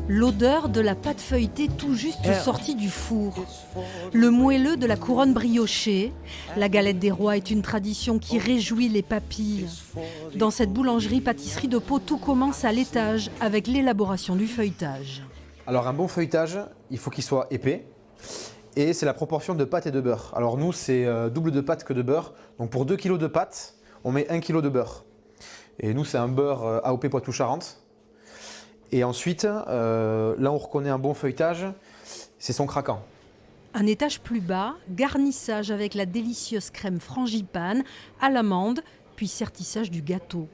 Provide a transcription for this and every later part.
L'odeur de la pâte feuilletée tout juste sortie du four. Le moelleux de la couronne briochée. La galette des rois est une tradition qui réjouit les papilles. Dans cette boulangerie-pâtisserie de Pau, tout commence à l'étage avec l'élaboration du feuilletage. Alors un bon feuilletage, il faut qu'il soit épais. Et c'est la proportion de pâte et de beurre. Alors nous, c'est double de pâte que de beurre. Donc pour 2 kg de pâte, on met 1 kg de beurre. Et nous, c'est un beurre AOP Poitou-Charentes. Et ensuite, là on reconnaît un bon feuilletage, c'est son craquant. Un étage plus bas, garnissage avec la délicieuse crème frangipane à l'amande, puis sertissage du gâteau.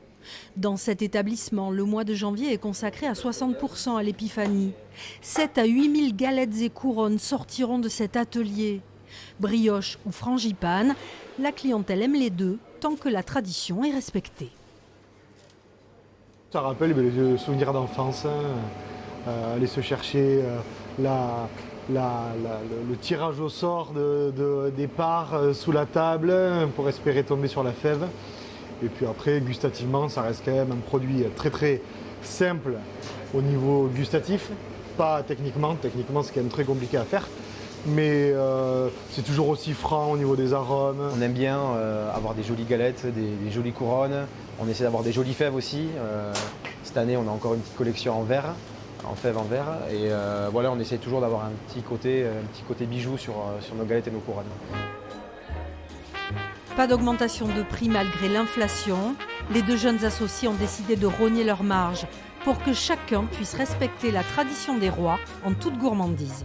Dans cet établissement, le mois de janvier est consacré à 60% à l'épiphanie. 7 à 8 000 galettes et couronnes sortiront de cet atelier. Brioche ou frangipane, la clientèle aime les deux tant que la tradition est respectée. Ça rappelle les souvenirs d'enfance, aller se chercher le tirage au sort des parts sous la table pour espérer tomber sur la fève. Et puis après, gustativement, ça reste quand même un produit très très simple au niveau gustatif, pas techniquement. Techniquement, c'est quand même très compliqué à faire. Mais c'est toujours aussi franc au niveau des arômes. On aime bien avoir des jolies galettes, des jolies couronnes. On essaie d'avoir des jolies fèves aussi. Cette année, on a encore une petite collection en verre, en fèves en verre. Et voilà, on essaie toujours d'avoir un petit côté bijou sur nos galettes et nos couronnes. Pas d'augmentation de prix malgré l'inflation. Les deux jeunes associés ont décidé de rogner leurs marges pour que chacun puisse respecter la tradition des rois en toute gourmandise.